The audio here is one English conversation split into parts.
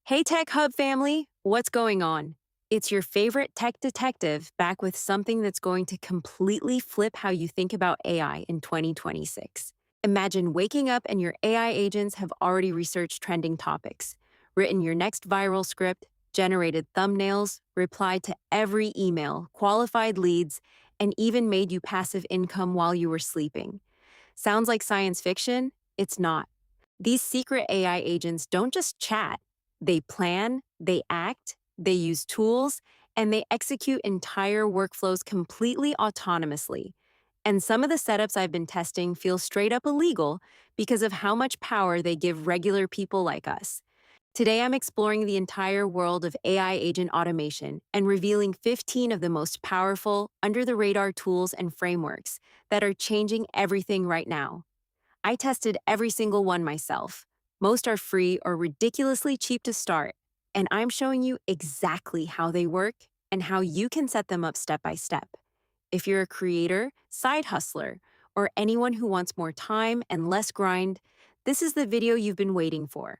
Hey Tech Hub family, what's going on? It's your favorite tech detective back with something that's going to completely flip how you think about AI in 2026. Imagine waking up and your AI agents have already researched trending topics, written your next viral script, generated thumbnails, replied to every email, qualified leads, and even made you passive income while you were sleeping. Sounds like science fiction? It's not. These secret AI agents don't just chat, they plan, they act, they use tools, and they execute entire workflows completely autonomously. And some of the setups I've been testing feel straight up illegal because of how much power they give regular people like us. Today, I'm exploring the entire world of AI agent automation and revealing 15 of the most powerful, under the radar tools and frameworks that are changing everything right now. I tested every single one myself. Most are free or ridiculously cheap to start, and I'm showing you exactly how they work and how you can set them up step by step. If you're a creator, side hustler, or anyone who wants more time and less grind, this is the video you've been waiting for.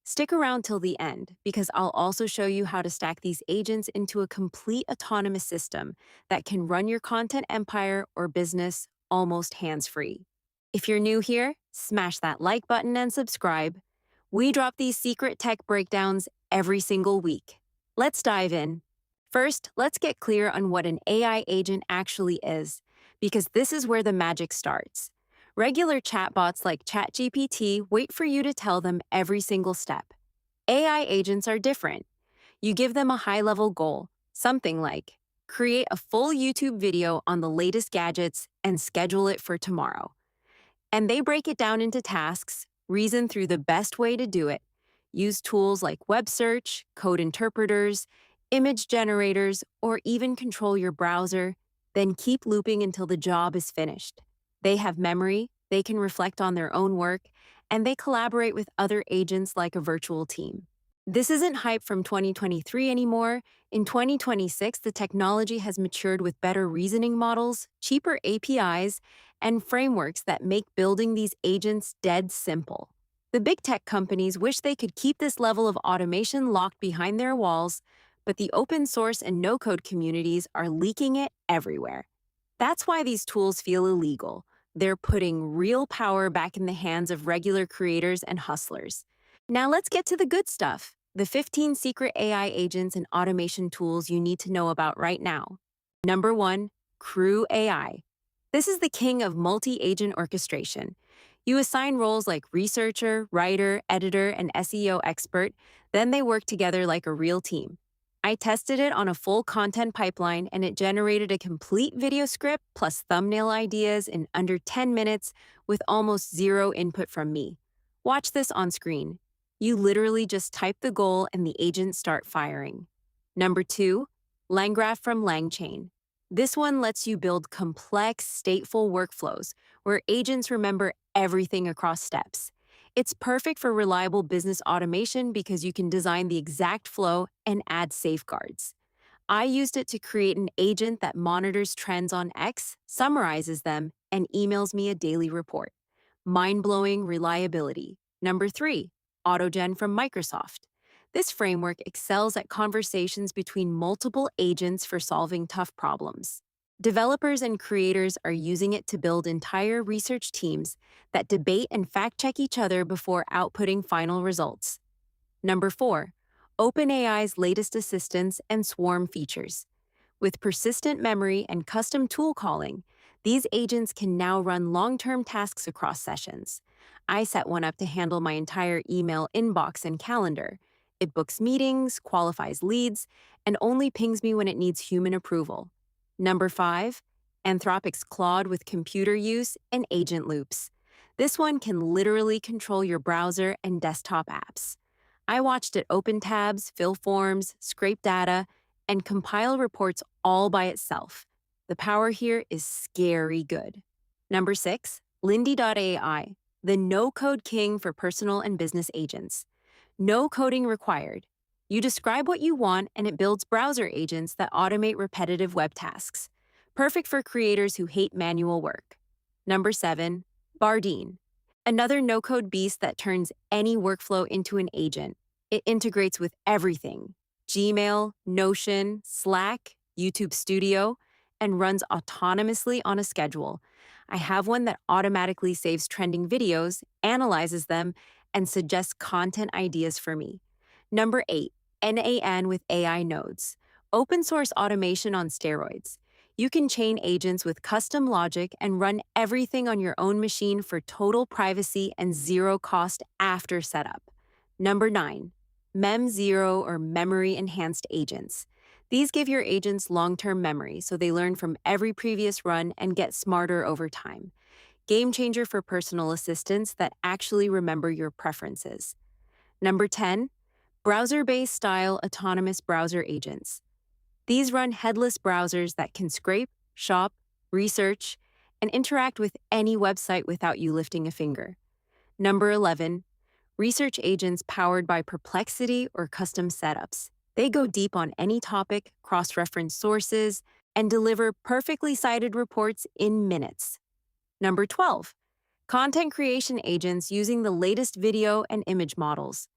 Stick around till the end because I'll also show you how to stack these agents into a complete autonomous system that can run your content empire or business almost hands-free. If you're new here, smash that like button and subscribe. We drop these secret tech breakdowns every single week. Let's dive in. First, let's get clear on what an AI agent actually is, because this is where the magic starts. Regular chatbots like ChatGPT wait for you to tell them every single step. AI agents are different. You give them a high-level goal, something like, create a full YouTube video on the latest gadgets and schedule it for tomorrow. And they break it down into tasks, reason through the best way to do it, use tools like web search, code interpreters, image generators, or even control your browser, then keep looping until the job is finished. They have memory, they can reflect on their own work, and they collaborate with other agents like a virtual team. This isn't hype from 2023 anymore. In 2026, the technology has matured with better reasoning models, cheaper APIs, and frameworks that make building these agents dead simple. The big tech companies wish they could keep this level of automation locked behind their walls, but the open source and no-code communities are leaking it everywhere. That's why these tools feel illegal. They're putting real power back in the hands of regular creators and hustlers. Now let's get to the good stuff, the 15 secret AI agents and automation tools you need to know about right now. Number 1, CrewAI. This is the king of multi-agent orchestration. You assign roles like researcher, writer, editor, and SEO expert, then they work together like a real team. I tested it on a full content pipeline and it generated a complete video script plus thumbnail ideas in under 10 minutes with almost zero input from me. Watch this on screen. You literally just type the goal and the agents start firing. Number 2, LangGraph from LangChain. This one lets you build complex, stateful workflows where agents remember everything across steps. It's perfect for reliable business automation because you can design the exact flow and add safeguards. I used it to create an agent that monitors trends on X, summarizes them, and emails me a daily report. Mind-blowing reliability. Number 3, AutoGen from Microsoft. This framework excels at conversations between multiple agents for solving tough problems. Developers and creators are using it to build entire research teams that debate and fact-check each other before outputting final results. Number 4, OpenAI's latest assistants and swarm features. With persistent memory and custom tool calling, these agents can now run long-term tasks across sessions. I set one up to handle my entire email inbox and calendar. It books meetings, qualifies leads, and only pings me when it needs human approval. Number 5, Anthropic's Claude with computer use and agent loops. This one can literally control your browser and desktop apps. I watched it open tabs, fill forms, scrape data, and compile reports all by itself. The power here is scary good. Number 6, Lindy.ai, the no-code king for personal and business agents. No coding required. You describe what you want and it builds browser agents that automate repetitive web tasks. Perfect for creators who hate manual work. Number 7, Bardeen. Another no-code beast that turns any workflow into an agent. It integrates with everything: Gmail, Notion, Slack, YouTube Studio, and runs autonomously on a schedule. I have one that automatically saves trending videos, analyzes them, and suggests content ideas for me. Number 8, NAN with AI nodes. Open source automation on steroids. You can chain agents with custom logic and run everything on your own machine for total privacy and zero cost after setup. Number 9, Mem0 or memory enhanced agents. These give your agents long term memory so they learn from every previous run and get smarter over time. Game changer for personal assistants that actually remember your preferences. Number 10, browser based style autonomous browser agents. These run headless browsers that can scrape, shop, research, and interact with any website without you lifting a finger. Number 11, research agents powered by Perplexity or custom setups. They go deep on any topic, cross reference sources, and deliver perfectly cited reports in minutes. Number 12, content creation agents using the latest video and image models.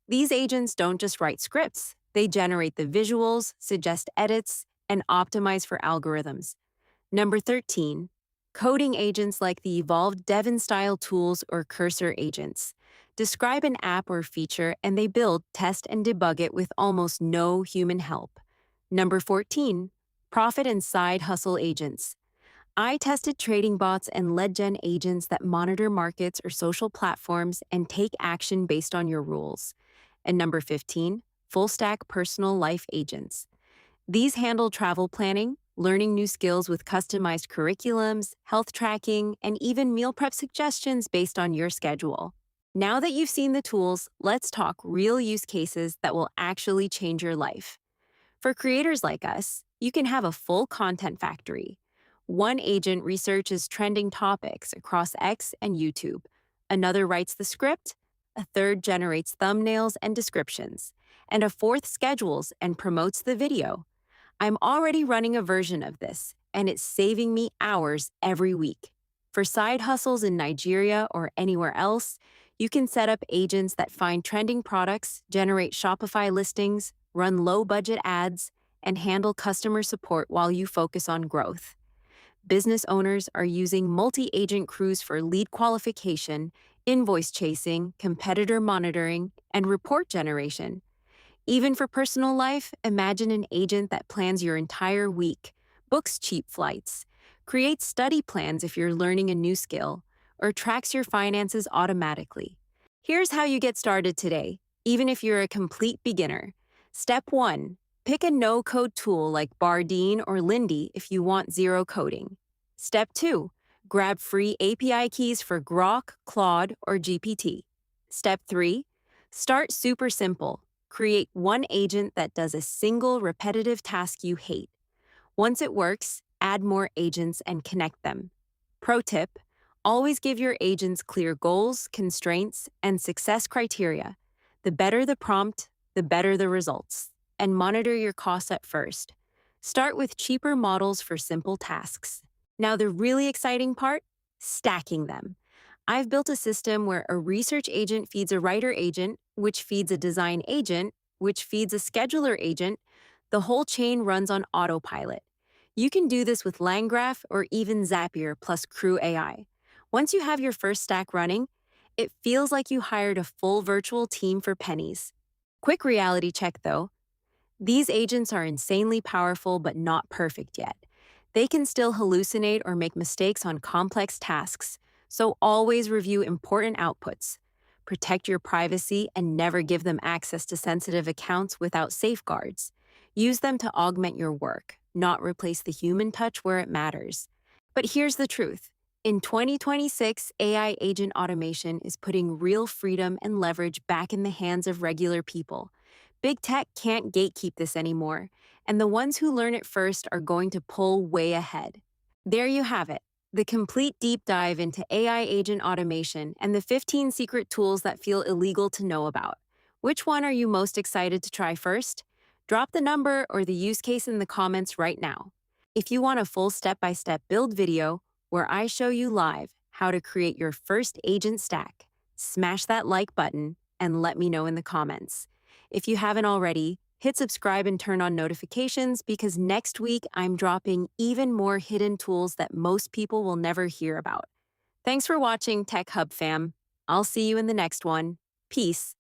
These agents don't just write scripts, they generate the visuals, suggest edits, and optimize for algorithms. Number 13, coding agents like the evolved Devon-style tools or cursor agents. Describe an app or feature and they build, test, and debug it with almost no human help. Number 14, profit and side hustle agents. I tested trading bots and lead gen agents that monitor markets or social platforms and take action based on your rules. And number 15, full stack personal life agents. These handle travel planning, learning new skills with customized curriculums, health tracking, and even meal prep suggestions based on your schedule. Now that you've seen the tools, let's talk real use cases that will actually change your life. For creators like us, you can have a full content factory. One agent researches trending topics across X and YouTube. Another writes the script. A third generates thumbnails and descriptions. And a fourth schedules and promotes the video. I'm already running a version of this, and it's saving me hours every week. For side hustles in Nigeria or anywhere else, you can set up agents that find trending products, generate Shopify listings, run low-budget ads, and handle customer support while you focus on growth. Business owners are using multi-agent crews for lead qualification, invoice chasing, competitor monitoring, and report generation. Even for personal life, imagine an agent that plans your entire week, books cheap flights, creates study plans if you're learning a new skill, or tracks your finances automatically. Here's how you get started today, even if you're a complete beginner. Step 1. Pick a no-code tool like Bardeen or Lindy if you want zero coding. Step 2. Grab free API keys for Grok, Claude, or GPT. Step 3. Start super simple. Create one agent that does a single repetitive task you hate. Once it works, add more agents and connect them. Pro tip: always give your agents clear goals, constraints, and success criteria. The better the prompt, the better the results. And monitor your costs at first. Start with cheaper models for simple tasks. Now, the really exciting part: stacking them. I've built a system where a research agent feeds a writer agent, which feeds a design agent, which feeds a scheduler agent. The whole chain runs on autopilot. You can do this with LangGraph or even Zapier plus CrewAI. Once you have your first stack running, it feels like you hired a full virtual team for pennies. Quick reality check though. These agents are insanely powerful but not perfect yet. They can still hallucinate or make mistakes on complex tasks, so always review important outputs. Protect your privacy and never give them access to sensitive accounts without safeguards. Use them to augment your work, not replace the human touch where it matters. But here's the truth. In 2026, AI agent automation is putting real freedom and leverage back in the hands of regular people. Big tech can't gatekeep this anymore, and the ones who learn it first are going to pull way ahead. There you have it, the complete deep dive into AI agent automation and the 15 secret tools that feel illegal to know about. Which one are you most excited to try first? Drop the number or the use case in the comments right now. If you want a full step-by-step build video where I show you live how to create your first agent stack, smash that like button and let me know in the comments. If you haven't already, hit subscribe and turn on notifications because next week I'm dropping even more hidden tools that most people will never hear about. Thanks for watching, Tech Hub fam. I'll see you in the next one. Peace.